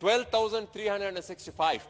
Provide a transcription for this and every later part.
12,365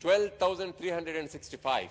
12,365।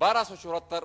1274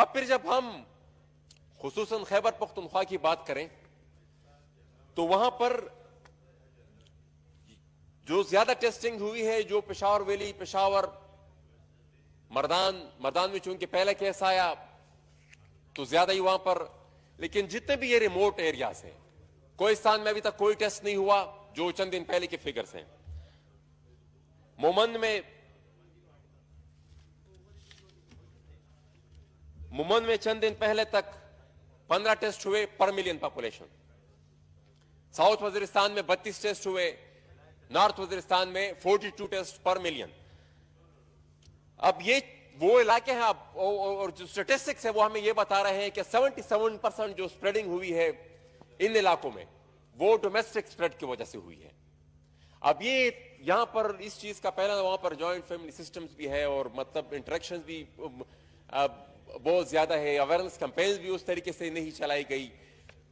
اب پھر جب ہم خصوصاً خیبر پختونخوا کی بات کریں تو وہاں پر جو زیادہ ٹیسٹنگ ہوئی ہے جو پشاور ویلی پشاور مردان میں چونکہ پہلا کیس آیا تو زیادہ ہی وہاں پر، لیکن جتنے بھی یہ ریموٹ ایریاز ہیں کوہستان میں ابھی تک کوئی ٹیسٹ نہیں ہوا جو چند دن پہلے کے فگرز ہیں. مومند میں چند دن پہلے تک 15 ٹیسٹ ہوئے پر ملین پاپولیشن. ساؤتھ وزیرستان میں 32 ٹیسٹ ہوئے، نارتھ وزیرستان میں 42 ٹیسٹ پر ملین. اب یہ وہ علاقے ہیں اور جو سٹیٹسٹکس ہے وہ ہمیں یہ بتا رہے ہیں کہ 77% جو سپریڈنگ ہوئی ہے ان علاقوں میں وہ ڈومیسٹک سپریڈ کی وجہ سے ہوئی ہے. اب یہ یہاں پر اس چیز کا پہلا وہاں پر جوائنٹ فیملی سسٹمز بھی ہے اور مطلب انٹریکشنز بھی بہت زیادہ ہے، اویئرنس کمپینز بھی اس طریقے سے نہیں چلائی گئی،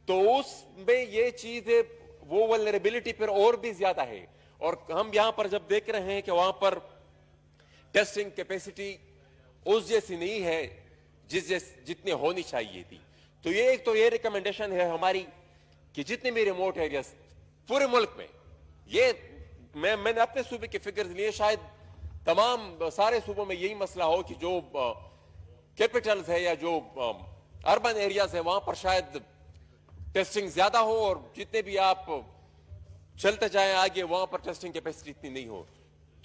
تو اس میں یہ چیز ہے وہ ولنریبلٹی پر اور بھی زیادہ ہے. اور ہم یہاں پر جب دیکھ رہے ہیں کہ وہاں پر ٹیسٹنگ کیپیسٹی اس جیسی نہیں ہے جتنی ہونی چاہیے تھی، تو یہ ایک تو یہ ریکمنڈیشن ہے ہماری کہ جتنے بھی ریموٹ ایریاز پورے ملک میں، یہ میں نے اپنے صوبے کے فگرز لیے، شاید تمام سارے صوبوں میں یہی مسئلہ ہو کہ جو کیپٹلز ہے یا جو اربن ایریاز ہیں وہاں پر شاید ٹیسٹنگ زیادہ ہو اور جتنے بھی آپ چلتے جائیں آگے وہاں پر ٹیسٹنگ کیپیسٹی اتنی نہیں ہو.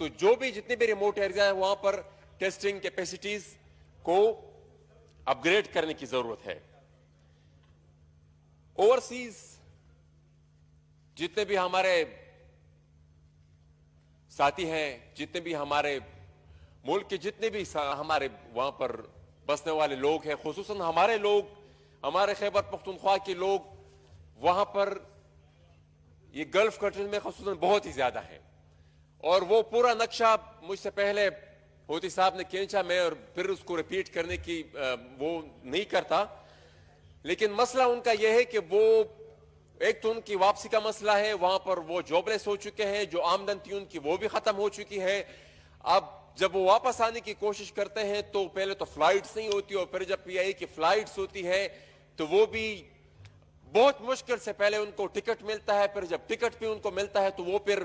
تو جو بھی جتنے بھی ریموٹ ایریا ہیں وہاں پر ٹیسٹنگ کیپیسٹیز کو اپ گریڈ کرنے کی ضرورت ہے. اوورسیز جتنے بھی ہمارے ساتھی ہیں، جتنے بھی ہمارے ملک کے جتنے بھی ہمارے وہاں پر بسنے والے لوگ ہیں، خصوصاً ہمارے لوگ، ہمارے خیبر پختونخوا کے لوگ وہاں پر یہ گلف کنٹریز میں خصوصاً بہت ہی زیادہ ہے. اور وہ پورا نقشہ مجھ سے پہلے ہوتی صاحب نے کھینچا، میں اور پھر اس کو ریپیٹ کرنے کی وہ نہیں کرتا، لیکن مسئلہ ان کا یہ ہے کہ وہ ایک تو ان کی واپسی کا مسئلہ ہے، وہاں پر وہ جاب لیس ہو چکے ہیں، جو آمدن تھی ان کی وہ بھی ختم ہو چکی ہے. اب جب وہ واپس آنے کی کوشش کرتے ہیں تو پہلے تو فلائٹس نہیں ہوتی، اور پھر جب پی آئی کی فلائٹس ہوتی ہے تو وہ بھی بہت مشکل سے پہلے ان کو ٹکٹ ملتا ہے، پھر جب ٹکٹ بھی ان کو ملتا ہے تو وہ پھر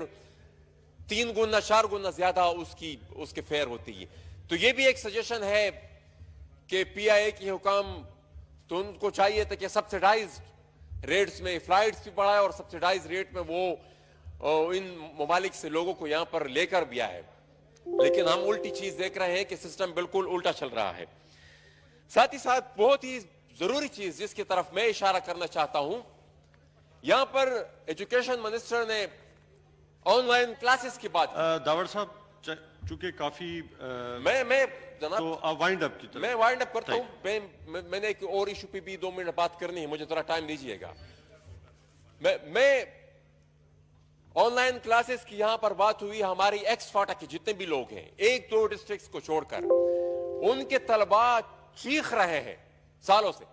3 گنا 4 گنا زیادہ اس کے فیئر ہوتی ہے. تو یہ بھی ایک سجیشن ہے کہ پی آئی اے کی حکام تو ان کو چاہیے تھا کہ سبسیڈائزڈ ریٹس میں فلائٹس بھی بڑھائے اور سبسیڈائز ریٹ میں وہ ان ممالک سے لوگوں کو یہاں پر لے کر بھی آئے، لیکن ہم الٹی چیز دیکھ رہے ہیں کہ سسٹم بالکل الٹا چل رہا ہے. ساتھ ہی ساتھ بہت ہی ضروری چیز جس کی طرف میں اشارہ کرنا چاہتا ہوں، یہاں پر ایجوکیشن منسٹر نے آن لائن کلاسز کی بات کی. داور صاحب چونکہ کافی میں جناب تو وائنڈ اپ کی طرف میں وائنڈ اپ کرتا ہوں. میں نے ایک اور ایشو پہ بھی 2 منٹ بات کرنی ہے، مجھے تھوڑا ٹائم دیجیے گا. میں آن لائن کلاسز کی یہاں پر بات ہوئی، ہماری ایکس فاٹا کے جتنے بھی لوگ ہیں 1-2 ڈسٹرکٹس کو چھوڑ کر ان کے طلباء چیخ رہے ہیں سالوں سے.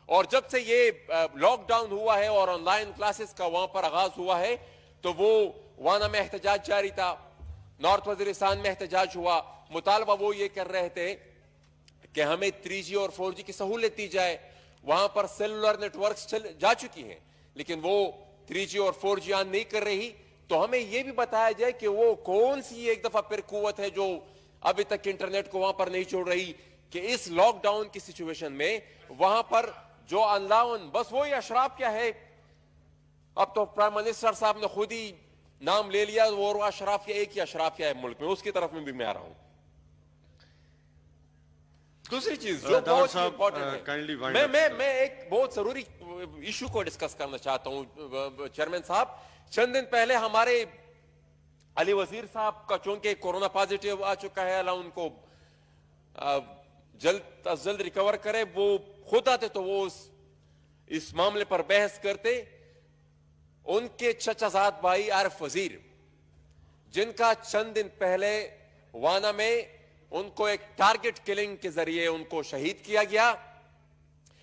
اور جب سے یہ لاک ڈاؤن ہوا ہے اور آن لائن کلاسز کا وہاں پر آغاز ہوا ہے تو وہ وانا میں احتجاج جاری تھا، نارتھ وزیرستان میں احتجاج ہوا. مطالبہ وہ یہ کر رہے تھے کہ ہمیں 3G اور 4G کی سہولت دی جائے. وہاں پر سیلولر نیٹ ورکس جا چکی ہیں لیکن وہ 3G اور 4G آن نہیں کر رہی. تو ہمیں یہ بھی بتایا جائے کہ وہ کون سی ایک دفعہ پھر قوت ہے جو ابھی تک انٹرنیٹ کو وہاں پر نہیں چھوڑ رہی، کہ اس لاک ڈاؤن کی سچویشن میں وہاں پر جو ان لاؤن بس وہی اشراف کیا ہے. اب تو پرائم منسٹر صاحب نے خود ہی نام لے لیا، وہ اشراف کیا، ایک ہی اشراف کیا ہے ملک میں، اس کی طرف میں بھی میں آ رہا ہوں. دوسری چیز جو بہت امپورٹنٹ ہے، میں ایک بہت ضروری ایشو کو ڈسکس کرنا چاہتا ہوں چیئرمین صاحب. چند دن پہلے ہمارے علی وزیر صاحب کا چونکہ کورونا پازیٹیو آ چکا ہے، اللہ ان کو جلد از جلد ریکور کرے، وہ خود آتے تو وہ اس معاملے پر بحث کرتے. ان کے چچا زاد بھائی عارف وزیر، جن کا چند دن پہلے وانا میں ان کو ایک ٹارگٹ کلنگ کے ذریعے ان کو شہید کیا گیا،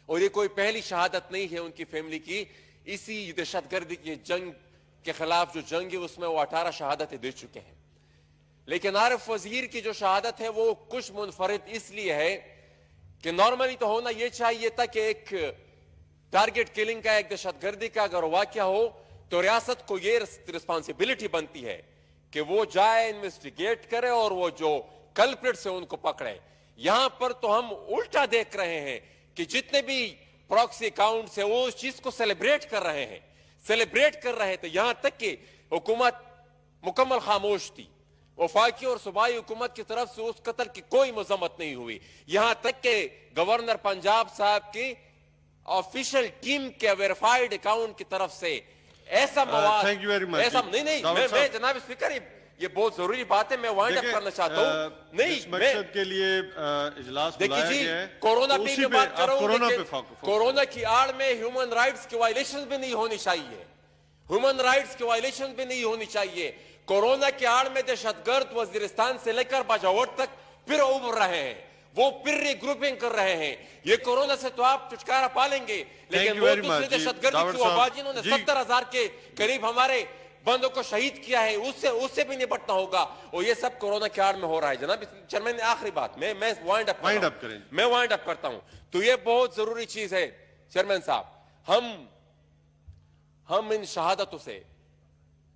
اور یہ کوئی پہلی شہادت نہیں ہے ان کی فیملی کی. اسی دہشت گردی کی جنگ کے خلاف جو جنگ ہے اس میں وہ 18 شہادتیں دے چکے ہیں. لیکن عارف وزیر کی جو شہادت ہے وہ کچھ منفرد اس لیے ہے کہ نارملی تو ہونا یہ چاہیے تھا کہ ایک ٹارگٹ کلنگ کا, ایک دہشت گردی کا اگر واقعہ ہو تو ریاست کو یہ رسپانسبلٹی بنتی ہے کہ وہ جائے انویسٹیگیٹ کرے اور وہ جو کلپریٹس ہیں ان کو پکڑے. یہاں پر تو ہم الٹا دیکھ رہے ہیں کہ جتنے بھی پراکسی اکاؤنٹس ہیں وہ اس چیز کو سیلیبریٹ کر رہے تھے, یہاں تک کہ حکومت مکمل خاموش تھی. وفاقی اور صوبائی حکومت کی طرف سے اس قتل کی کوئی مذمت نہیں ہوئی, یہاں تک کہ گورنر پنجاب صاحب کی آفیشل ٹیم کے ویریفائیڈ اکاؤنٹ کی طرف سے ایسا مواد thank you very much. ایسا نہیں میں جناب اسپیکر یہ بہت ضروری بات ہے, میں وائنڈ اپ کرنا چاہتا ہوں. اس مقصد کے لیے اجلاس دیکھیے بلایا جی, گیا ہے. کورونا تو پہ اسی بھی بات کر رہا ہوں, کورونا لیکن پہ focus کورونا کی آڑ میں ہیومن رائٹس کی وائلیشن بھی نہیں ہونی چاہیے, ہیومن رائٹس کی وائلیشن بھی نہیں ہونی چاہیے. کورونا کی آڑ میں دہشت گرد وزیرستان سے لے کر باجوڑ تک پھر ابھر رہے ہیں, وہ پھر ری گروپنگ کر رہے ہیں. یہ کورونا سے تو آپ چھٹکارا پالیں گے, لیکن وہ دوسرے دہشت گردی کی وبا جنہوں نے 70,000 کے قریب ہمارے بندوں کو شہید کیا ہے, اس سے بھی نپٹنا ہوگا, اور یہ سب کورونا کی آڑ میں ہو رہا ہے. جناب چیئرمین آخری بات میں وائنڈ اپ کرتا ہوں. تو یہ بہت ضروری چیز ہے چیئرمین صاحب, ہم ان شہادتوں سے,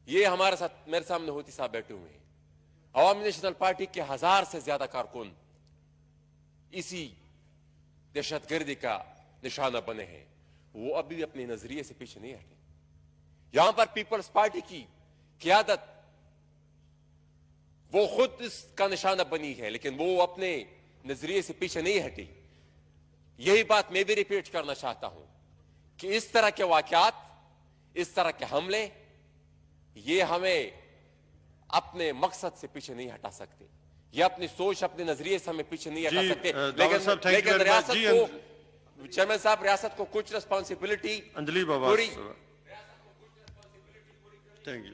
یہ ہمارے ساتھ میرے سامنے ہوتی صاحب بیٹھے ہوئے ہیں, عوامی نیشنل پارٹی کے 1000 سے زیادہ کارکن اسی دہشت گردی کا نشانہ بنے ہیں, وہ ابھی بھی اپنے نظریے سے پیچھے نہیں ہٹے. یہاں پر پیپلز پارٹی کی قیادت وہ خود اس کا نشانہ بنی ہے, لیکن وہ اپنے نظریے سے پیچھے نہیں ہٹی. یہی بات میں بھی ریپیٹ کرنا چاہتا ہوں کہ اس طرح کے واقعات, اس طرح کے حملے, یہ ہمیں اپنے مقصد سے پیچھے نہیں ہٹا سکتے, یہ اپنی سوچ, اپنے نظریے سے ہمیں پیچھے نہیں ہٹا سکتے. لیکن ریاست کو, چیئرمین صاحب, ریاست کو کچھ ریسپانسبلٹی انجلی بابا, پوری تھینک یو.